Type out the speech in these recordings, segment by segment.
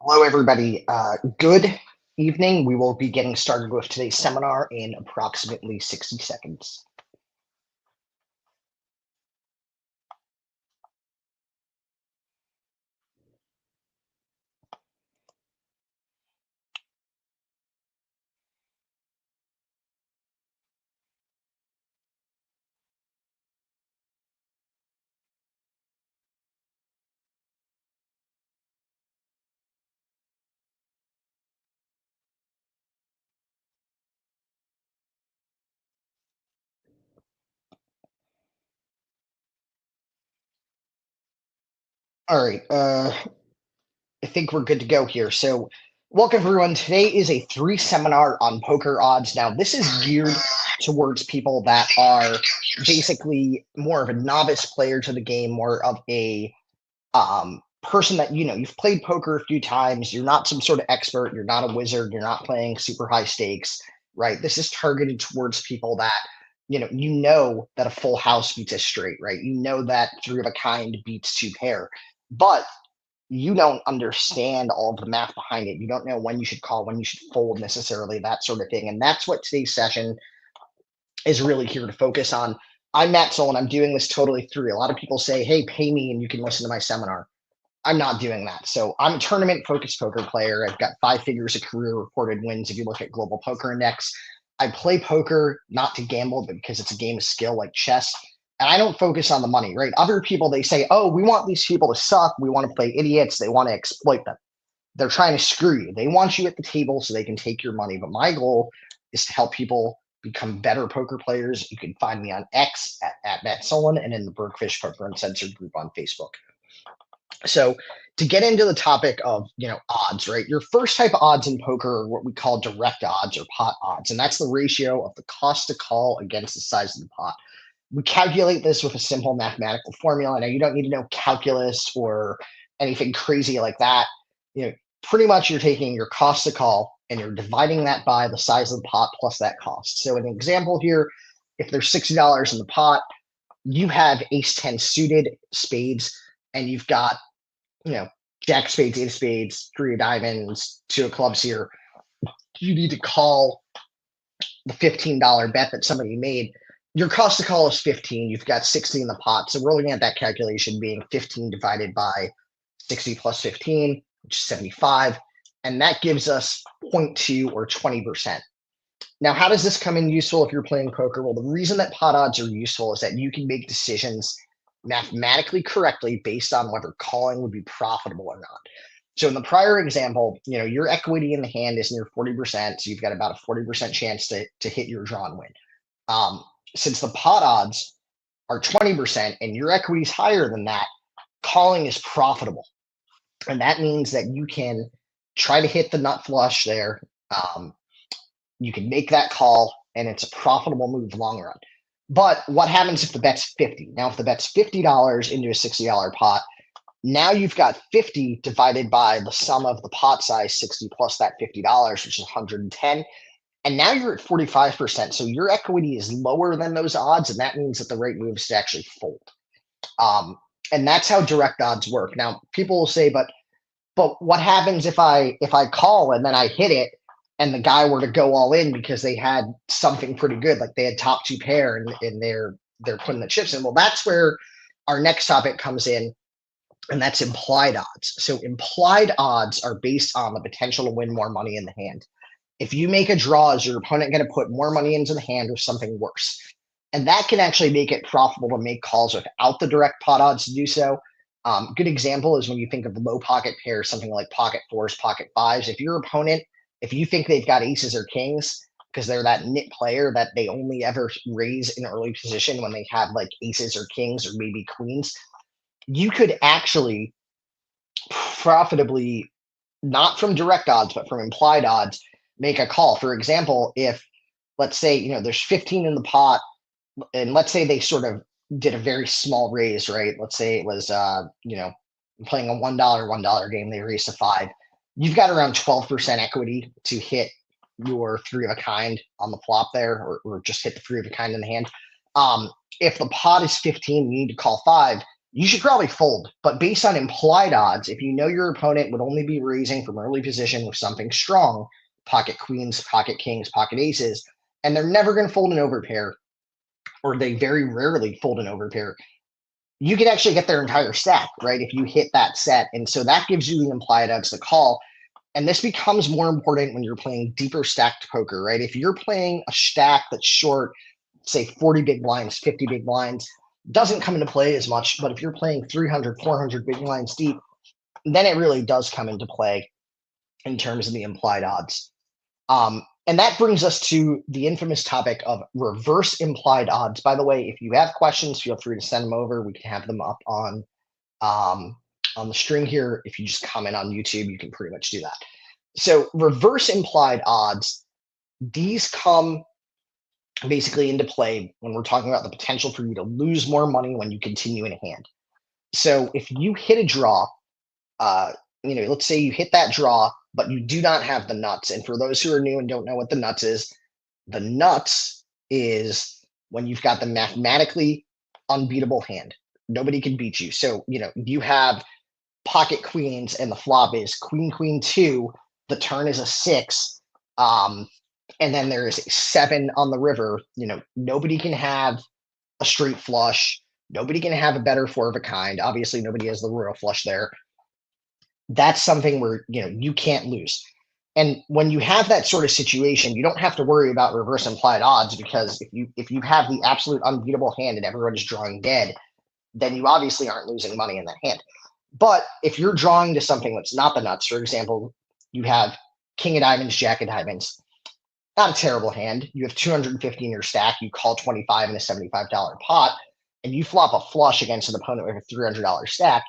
Hello, everybody. Good evening. We will be getting started with today's seminar in approximately 60 seconds. All right. I think we're good to go here. So, welcome, everyone. Today is a free seminar on poker odds. Now, this is geared towards people that are basically more of a novice player to the game, more of a person that you've played poker a few times. You're not some sort of expert. You're not a wizard. You're not playing super high stakes, right? This is targeted towards people that you know that a full house beats a straight, right? You know that three of a kind beats two pair, but you don't understand all of the math behind it. You don't know when you should call, when you should fold necessarily, that sort of thing. And that's what today's session is really here to focus on. I'm Matt Soul, and I'm doing this totally free. A lot of people say, hey, pay me and you can listen to my seminar. I'm not doing that. So I'm a tournament focused poker player. I've got 5 figures of career reported wins. If you look at Global Poker Index, I play poker not to gamble, but because it's a game of skill like chess. And I don't focus on the money, right? Other people, they say, oh, we want these people to suck. We want to play idiots. They want to exploit them. They're trying to screw you. They want you at the table so they can take your money. But my goal is to help people become better poker players. You can find me on X at Matt Solon and in the Bergfish Poker Uncensored group on Facebook. So to get into the topic of odds, right? Your first type of odds in poker are what we call direct odds or pot odds, and that's the ratio of the cost to call against the size of the pot. We calculate this with a simple mathematical formula. Now you don't need to know calculus or anything crazy like that. Pretty much you're taking your cost to call and you're dividing that by the size of the pot plus that cost. So an example here, if there's $60 in the pot, you have ace 10 suited spades, and you've got jack of spades, eight of spades, 3 of diamonds, 2 of clubs here. You need to call the $15 bet that somebody made. Your cost to call is 15. You've got 60 in the pot. So we're looking at that calculation being 15 divided by 60 plus 15, which is 75. And that gives us 0.2 or 20%. Now, how does this come in useful if you're playing poker? Well, the reason that pot odds are useful is that you can make decisions mathematically correctly based on whether calling would be profitable or not. So in the prior example, your equity in the hand is near 40%, so you've got about a 40% chance to hit your draw and win. Since the pot odds are 20% and your equity is higher than that, calling is profitable. And that means that you can try to hit the nut flush there. You can make that call, and it's a profitable move long run. But what happens if the bet's 50? Now, if the bet's $50 into a $60 pot, now you've got 50 divided by the sum of the pot size, 60 plus that $50, which is 110. And now you're at 45%. So your equity is lower than those odds. And that means that the right move is to actually fold. And that's how direct odds work. Now, people will say, but what happens if I call and then I hit it and the guy were to go all in because they had something pretty good, like they had top 2 pair and they're putting the chips in? Well, that's where our next topic comes in, and that's implied odds. So implied odds are based on the potential to win more money in the hand. If you make a draw, is your opponent going to put more money into the hand or something worse? And that can actually make it profitable to make calls without the direct pot odds to do so. Good example is when you think of low pocket pairs, something like pocket fours, pocket fives. If your opponent, if you think they've got aces or kings, because they're that nit player that they only ever raise in early position when they have like aces or kings or maybe queens, you could actually profitably, not from direct odds, but from implied odds, make a call. For example, if let's say, there's 15 in the pot, and let's say they sort of did a very small raise, right? Let's say it was, playing a $1 game, they raised to 5. You've got around 12% equity to hit your 3 of a kind on the flop there, or just hit the 3 of a kind in the hand. If the pot is 15, you need to call 5. you should probably fold. But based on implied odds, if you know your opponent would only be raising from early position with something strong, pocket queens, pocket kings, pocket aces, and they're never going to fold an overpair, or they very rarely fold an overpair, you could actually get their entire stack, right? If you hit that set. And so that gives you the implied odds to call. And this becomes more important when you're playing deeper stacked poker, right? If you're playing a stack that's short, say 40 big blinds, 50 big blinds, doesn't come into play as much. But if you're playing 300, 400 big blinds deep, then it really does come into play in terms of the implied odds. And that brings us to the infamous topic of reverse implied odds. By the way, if you have questions, feel free to send them over. We can have them up on the stream here. If you just comment on YouTube, you can pretty much do that. So reverse implied odds, these come basically into play when we're talking about the potential for you to lose more money when you continue in a hand. So if you hit a draw, let's say you hit that draw, but you do not have the nuts. And for those who are new and don't know what the nuts is, the nuts is when you've got the mathematically unbeatable hand. Nobody can beat you. So, you have pocket queens and the flop is queen, queen, two. The turn is a six. And then there is a seven on the river. Nobody can have a straight flush. Nobody can have a better four of a kind. Obviously, nobody has the royal flush there. That's something where you can't lose. And when you have that sort of situation, you don't have to worry about reverse implied odds, because if you have the absolute unbeatable hand and everyone's drawing dead, then you obviously aren't losing money in that hand. But if you're drawing to something that's not the nuts, for example, you have king of diamonds, jack of diamonds, not a terrible hand. You have 250 in your stack. You call 25 in a $75 pot, and you flop a flush against an opponent with a $300 stack.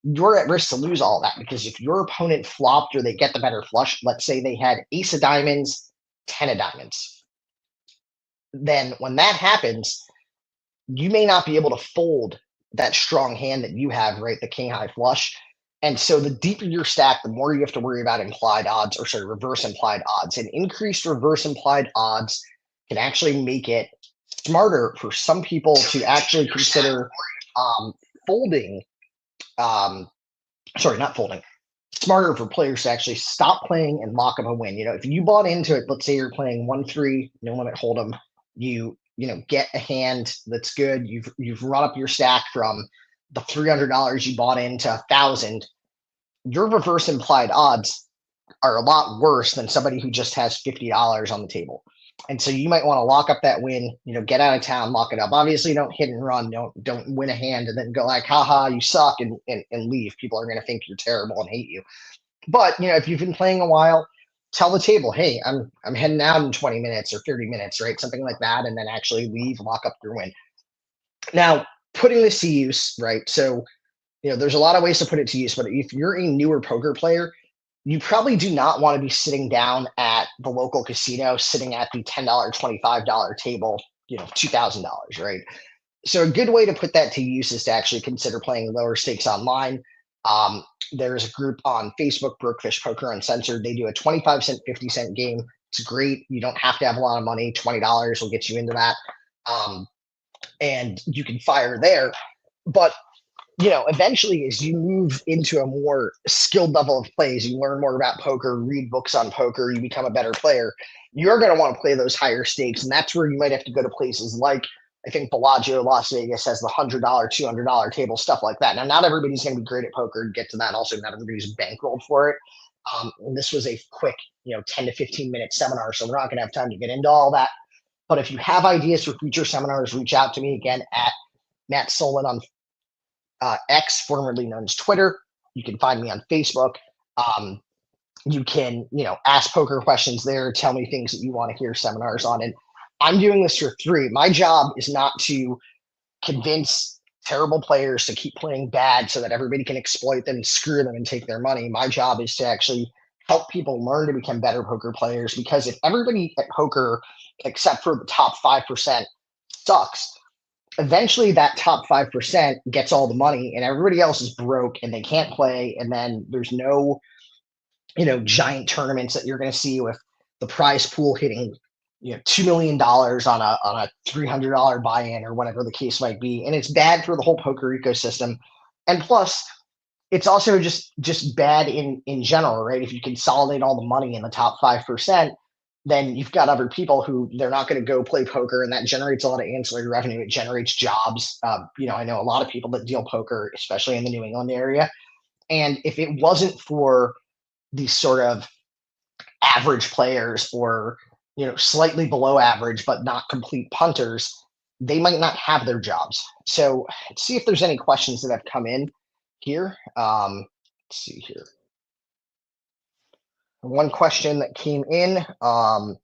You're at risk to lose all that, because if your opponent flopped or they get the better flush, let's say they had ace of diamonds, 10 of diamonds, then when that happens, you may not be able to fold that strong hand that you have, right? The king high flush. And so the deeper your stack, the more you have to worry about implied odds, or sorry, reverse implied odds. And increased reverse implied odds can actually make it smarter for some people to actually consider folding. Not folding. Smarter for players to actually stop playing and lock up a win. If you bought into it, let's say you're playing 1-3, no limit hold'em, you get a hand that's good. You've run up your stack from the $300 you bought into $1,000. Your reverse implied odds are a lot worse than somebody who just has $50 on the table. And so you might want to lock up that win, get out of town, lock it up. Obviously, don't hit and run. Don't win a hand and then go like, haha, you suck, and leave. People are going to think you're terrible and hate you. But, if you've been playing a while, tell the table, hey, I'm heading out in 20 minutes or 30 minutes, right? Something like that. And then actually leave, lock up your win. Now, putting this to use, right? So, there's a lot of ways to put it to use, but if you're a newer poker player, you probably do not want to be sitting down at the local casino, sitting at the $10, $25 table, $2,000, right? So a good way to put that to use is to actually consider playing lower stakes online. There's a group on Facebook, Brokefish Poker Uncensored. They do a 25-cent, 50-cent game. It's great. You don't have to have a lot of money. $20 will get you into that. And you can fire there. But eventually, as you move into a more skilled level of plays, you learn more about poker, read books on poker, you become a better player, you're going to want to play those higher stakes. And that's where you might have to go to places like, I think Bellagio, Las Vegas has the $100, $200 table, stuff like that. Now, not everybody's going to be great at poker and get to that. Also, not everybody's bankrolled for it. And this was a quick, 10 to 15 minute seminar, so we're not going to have time to get into all that. But if you have ideas for future seminars, reach out to me again at Matt Solon on X, formerly known as Twitter. You can find me on Facebook. You can, ask poker questions there. Tell me things that you want to hear seminars on. And I'm doing this for free. My job is not to convince terrible players to keep playing bad so that everybody can exploit them and screw them and take their money. My job is to actually help people learn to become better poker players, because if everybody at poker, except for the top 5%, sucks, eventually that top 5% gets all the money and everybody else is broke and they can't play. And then there's no, giant tournaments that you're going to see with the prize pool hitting $2 million on a $300 buy-in or whatever the case might be, and it's bad for the whole poker ecosystem. And plus, it's also just bad in general, right? If you consolidate all the money in the top 5%, then you've got other people who they're not going to go play poker, and that generates a lot of ancillary revenue. It generates jobs. I know a lot of people that deal poker, especially in the New England area. And if it wasn't for these sort of average players or slightly below average but not complete punters, they might not have their jobs. So let's see if there's any questions that have come in here. Let's see here. One question that came in on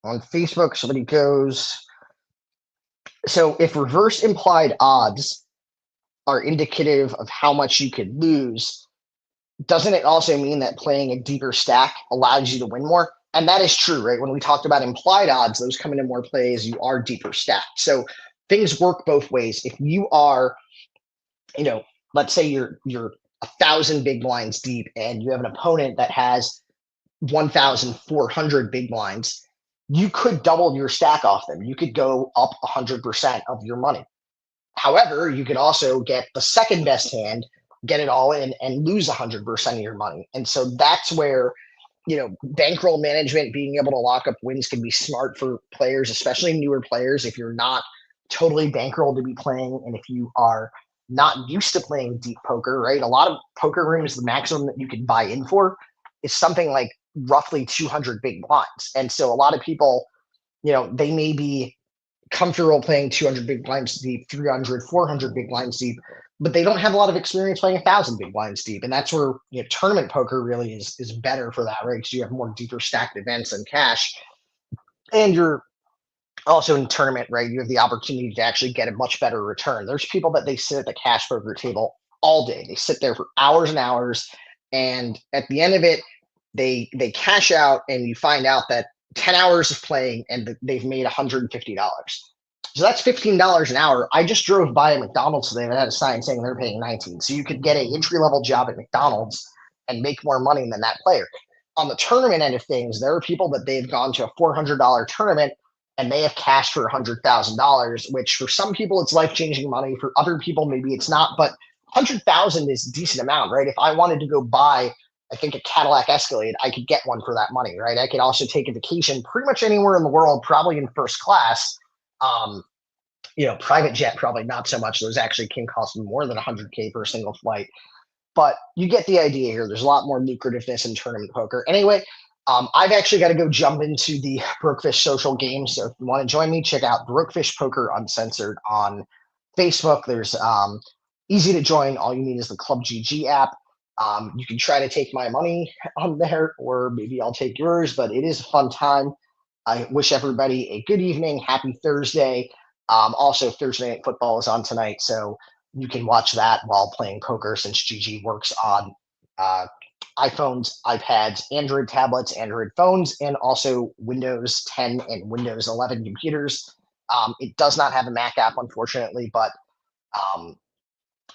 Facebook, somebody goes, so if reverse implied odds are indicative of how much you could lose, doesn't it also mean that playing a deeper stack allows you to win more? And that is true, right? When we talked about implied odds, those come into more plays, you are deeper stacked. So things work both ways. If you are, let's say you're 1,000 big blinds deep and you have an opponent that has 1,400 big blinds, you could double your stack off them. You could go up 100% of your money. However, you could also get the second best hand, get it all in, and lose 100% of your money. And so that's where, bankroll management, being able to lock up wins can be smart for players, especially newer players. If you're not totally bankrolled to be playing, and if you are not used to playing deep poker, right? A lot of poker rooms, the maximum that you can buy in for is something like roughly 200 big blinds. And so a lot of people, they may be comfortable playing 200 big blinds deep, 300, 400 big blinds deep, but they don't have a lot of experience playing 1,000 big blinds deep. And that's where tournament poker really is better for that, right? Because you have more deeper stacked events and cash. And you're also in tournament, right? You have the opportunity to actually get a much better return. There's people that they sit at the cash poker table all day. They sit there for hours and hours. And at the end of it, they cash out, and you find out that 10 hours of playing and they've made $150. So that's $15 an hour. I just drove by a McDonald's today that had a sign saying they're paying 19. So you could get an entry-level job at McDonald's and make more money than that player. On the tournament end of things, there are people that they've gone to a $400 tournament and they have cashed for $100,000, which for some people it's life-changing money. For other people, maybe it's not, but 100,000 is a decent amount, right? If I wanted to go buy, I think, a Cadillac Escalade, I could get one for that money, right? I could also take a vacation pretty much anywhere in the world, probably in first class. Private jet, probably not so much. Those actually can cost more than 100K for a single flight. But you get the idea here. There's a lot more lucrativeness in tournament poker. Anyway, I've actually got to go jump into the Brokefish social game. So if you want to join me, check out Brokefish Poker Uncensored on Facebook. There's easy to join. All you need is the Club GG app. You can try to take my money on there, or maybe I'll take yours, but it is a fun time. I wish everybody a good evening. Happy Thursday. Also, Thursday Night Football is on tonight, so you can watch that while playing poker, since GG works on iPhones, iPads, Android tablets, Android phones, and also Windows 10 and Windows 11 computers. It does not have a Mac app, unfortunately, but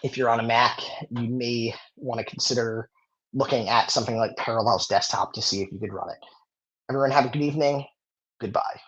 if you're on a Mac, you may want to consider looking at something like Parallels Desktop to see if you could run it. Everyone have a good evening. Goodbye.